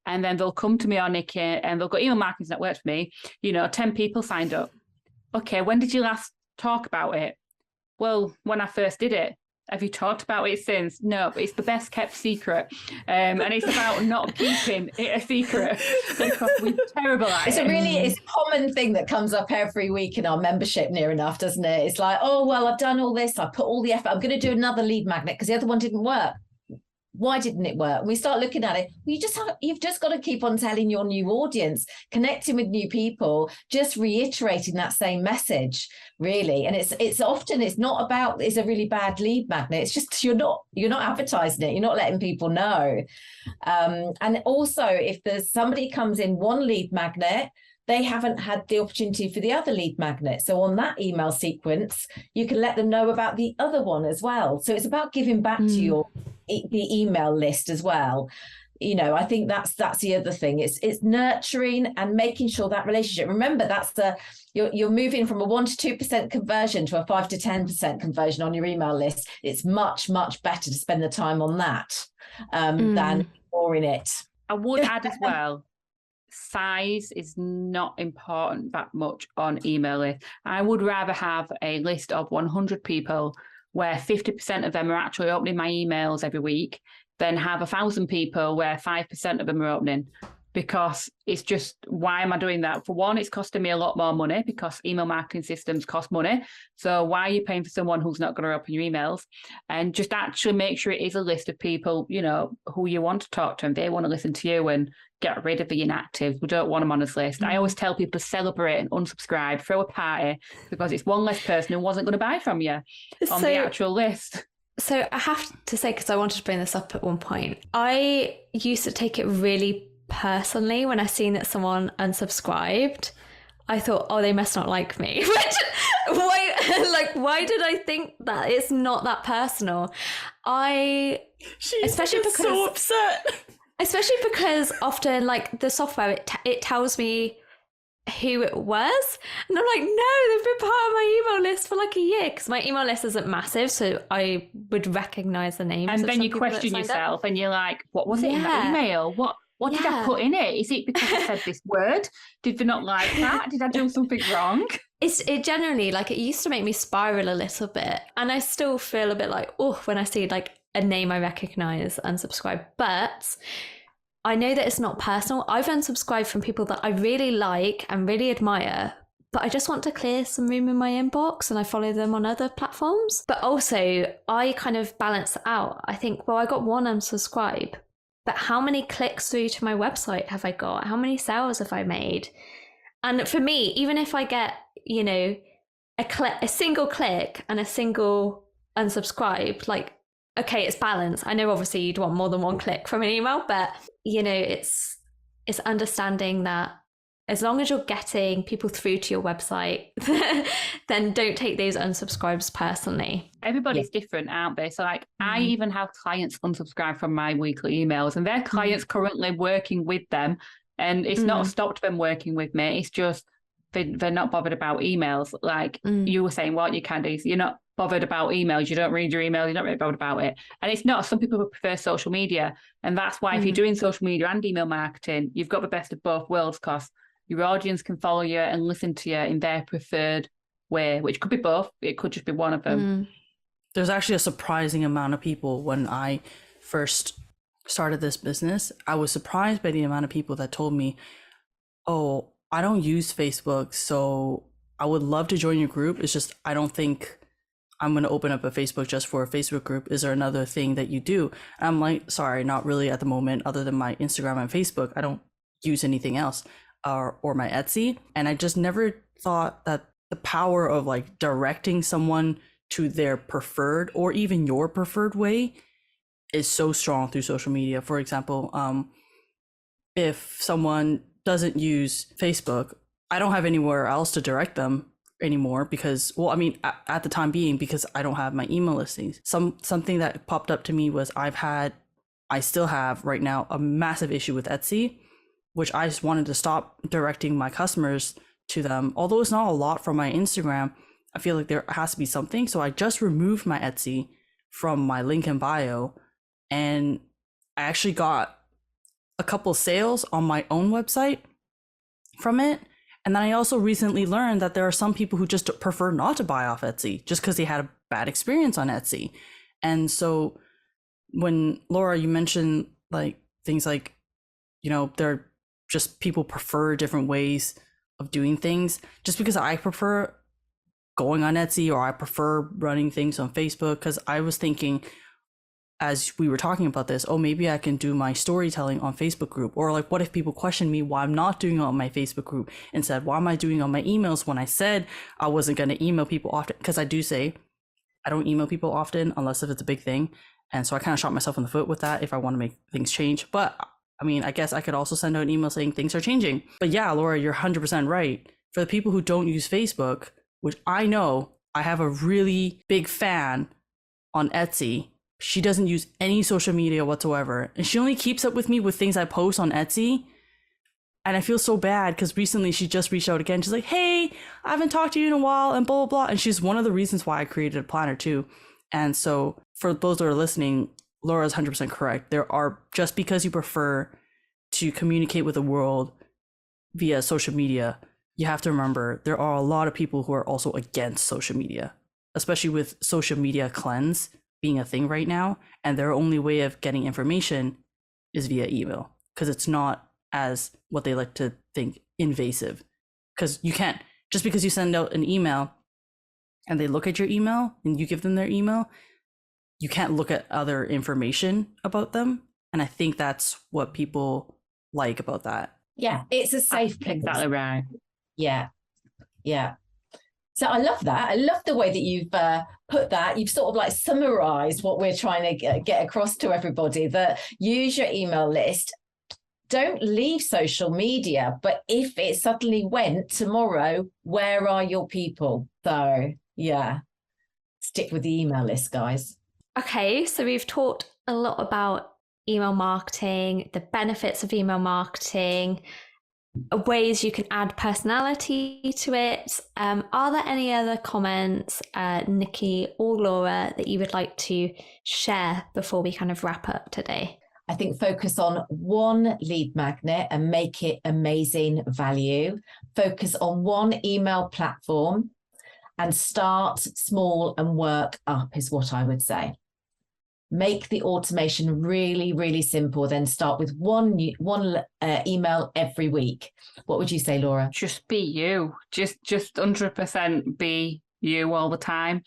And then they'll come to me or Nicky and they'll go, email marketing's not worked for me. 10 people signed up. Okay, when did you last talk about it? Well, when I first did it. Have you talked about it since? No, but it's the best kept secret. And it's about not keeping it a secret because we're terrible at it. It's a common thing that comes up every week in our membership near enough, doesn't it? It's like, oh, well, I've done all this. I put all the effort. I'm going to do another lead magnet because the other one didn't work. Why didn't it work? We start looking at it. You've just got to keep on telling your new audience, connecting with new people, just reiterating that same message, really. And it's often not about it's a really bad lead magnet. It's just you're not advertising it. You're not letting people know. And also, if there's somebody comes in one lead magnet, they haven't had the opportunity for the other lead magnet. So on that email sequence, you can let them know about the other one as well. So it's about giving back to the email list as well. I think that's the other thing. It's nurturing and making sure that relationship. Remember, you're moving from a 1 to 2% conversion to a 5 to 10% conversion on your email list. It's much, much better to spend the time on that than ignoring it. I would add as well, size is not important that much on email list. I would rather have a list of 100 people where 50% of them are actually opening my emails every week than have 1,000 people where 5% of them are opening. Because it's just, why am I doing that? For one, it's costing me a lot more money because email marketing systems cost money. So why are you paying for someone who's not going to open your emails? And just actually make sure it is a list of people, you know, who you want to talk to and they want to listen to you, and get rid of the inactive. We don't want them on this list. I always tell people to celebrate and unsubscribe, throw a party, because it's one less person who wasn't going to buy from you on the actual list. So I have to say, because I wanted to bring this up at one point, I used to take it really personally when I seen that someone unsubscribed. I thought, oh, they must not like me. Why did I think that? It's not that personal. Especially because so upset. Especially because often, like, the software, it tells me who it was, and I'm like, no, they've been part of my email list for like a year, because my email list isn't massive, so I would recognize the names. And then you question yourself, and you're like, what was it in that email? What did I put in it? Is it because I said this word? Did they not like that? Did I do something wrong? It generally, like, it used to make me spiral a little bit, and I still feel a bit like, oh, when I see like a name I recognize unsubscribe. But I know that it's not personal. I've unsubscribed from people that I really like and really admire, but I just want to clear some room in my inbox, and I follow them on other platforms. But also, I kind of balance it out. I think, well, I got one unsubscribe, but how many clicks through to my website have I got? How many sales have I made? And for me, even if I get, you know, a single click and a single unsubscribe, like, okay, it's balance. I know obviously you'd want more than one click from an email, but, you know, it's understanding that as long as you're getting people through to your website, then don't take those unsubscribes personally. Everybody's different, aren't they? So, like, I even have clients unsubscribe from my weekly emails, and their clients currently working with them, and it's not stopped them working with me. It's just they're not bothered about emails. Like you were saying, weren't you, Candace? You're not bothered about emails. You don't read your email. You're not really bothered about it. And it's not. Some people prefer social media, and that's why if you're doing social media and email marketing, you've got the best of both worlds, because your audience can follow you and listen to you in their preferred way, which could be both. It could just be one of them. There's actually a surprising amount of people. When I first started this business, I was surprised by the amount of people that told me, oh, I don't use Facebook, so I would love to join your group. It's just, I don't think I'm going to open up a Facebook just for a Facebook group. Is there another thing that you do? And I'm like, sorry, not really at the moment, other than my Instagram and Facebook. I don't use anything else. Or my Etsy. And I just never thought that the power of like directing someone to their preferred or even your preferred way is so strong through social media. For example, if someone doesn't use Facebook, I don't have anywhere else to direct them anymore, because, well, I mean, at the time being, because I don't have my email listings. Something that popped up to me was I still have right now a massive issue with Etsy, which I just wanted to stop directing my customers to them. Although it's not a lot from my Instagram, I feel like there has to be something. So I just removed my Etsy from my link in bio, and I actually got a couple sales on my own website from it. And then I also recently learned that there are some people who just prefer not to buy off Etsy just because they had a bad experience on Etsy. And so when Laura, you mentioned like things like, you know, they're just people prefer different ways of doing things. Just because I prefer going on Etsy or I prefer running things on Facebook, because I was thinking as we were talking about this, oh, maybe I can do my storytelling on Facebook group. Or like, what if people question me why I'm not doing it on my Facebook group and said, why am I doing it on my emails when I said I wasn't going to email people often? Because I do say I don't email people often unless if it's a big thing. And so I kind of shot myself in the foot with that if I want to make things change. But I mean, I guess I could also send out an email saying things are changing. But yeah, Laura, you're 100% right. For the people who don't use Facebook, which I know I have a really big fan on Etsy. She doesn't use any social media whatsoever. And she only keeps up with me with things I post on Etsy. And I feel so bad because recently she just reached out again. She's like, hey, I haven't talked to you in a while and blah, blah, blah. And she's one of the reasons why I created a planner too. And so for those that are listening, Laura's 100% correct. There are, just because you prefer to communicate with the world via social media, you have to remember there are a lot of people who are also against social media, especially with social media cleanse being a thing right now. And their only way of getting information is via email, because it's not as what they like to think invasive. Because you can't, just because you send out an email and they look at your email and you give them their email, you can't look at other information about them. And I think that's what people like about that. Yeah, it's a safe place. Exactly right. Yeah. So I love that. I love the way that you've put that. You've sort of like summarized what we're trying to get across to everybody, that use your email list. Don't leave social media, but if it suddenly went tomorrow, where are your people? So yeah, stick with the email list, guys. Okay, so we've talked a lot about email marketing, the benefits of email marketing, ways you can add personality to it. Are there any other comments, Nicky or Laura, that you would like to share before we kind of wrap up today? I think focus on one lead magnet and make it amazing value. Focus on one email platform and start small and work up is what I would say. Make the automation really, really simple. Then start with one email every week. What would you say, Laura? Just be you. Just 100% be you all the time.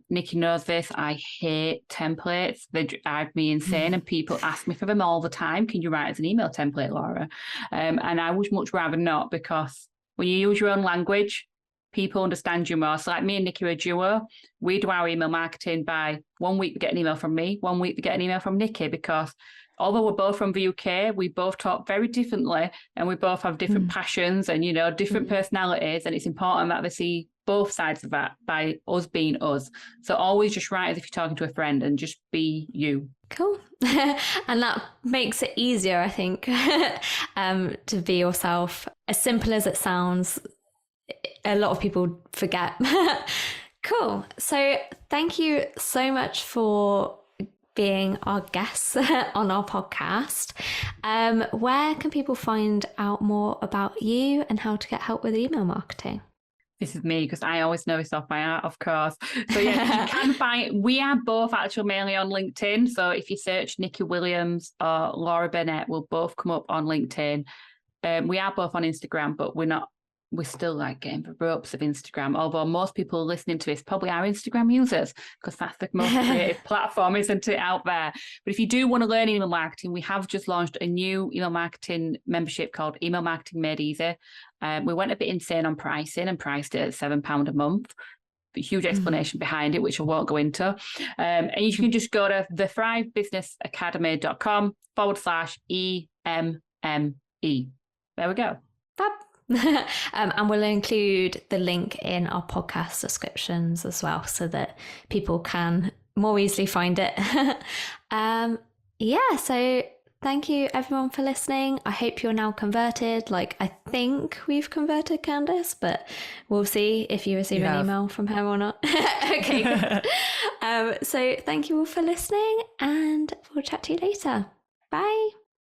Nicky knows this. I hate templates. They drive me insane, and people ask me for them all the time. Can you write as an email template, Laura? And I would much rather not, because when you use your own language, people understand you more. So like me and Nicky are a duo. We do our email marketing by 1 week we get an email from me, 1 week we get an email from Nicky, because although we're both from the UK, we both talk very differently and we both have different passions and, different personalities. And it's important that they see both sides of that by us being us. So always just write as if you're talking to a friend and just be you. Cool. And that makes it easier, I think, to be yourself. As simple as it sounds, a lot of people forget. Cool. So thank you so much for being our guests on our podcast. Where can people find out more about you and how to get help with email marketing? This is me, because I always know this off by heart, of course. So yeah, you can find, we are both actually mainly on LinkedIn. So if you search Nicky Williams or Laura Burnett, we'll both come up on LinkedIn. We are both on Instagram, but we're still like getting the ropes of Instagram, although most people listening to this probably are Instagram users, because that's the most creative platform, isn't it, out there? But if you do want to learn email marketing, we have just launched a new email marketing membership called Email Marketing Made Easy. We went a bit insane on pricing and priced it at £7 a month. A huge explanation behind it, which I won't go into. And you can just go to thethrivebusinessacademy.com/EMME. There we go. Fab. And we'll include the link in our podcast descriptions as well, so that people can more easily find it. So thank you everyone for listening. I hope you're now converted. Like, I think we've converted Candace, but we'll see if you receive an email from her or not. Okay, good. So thank you all for listening, and we'll chat to you later. Bye.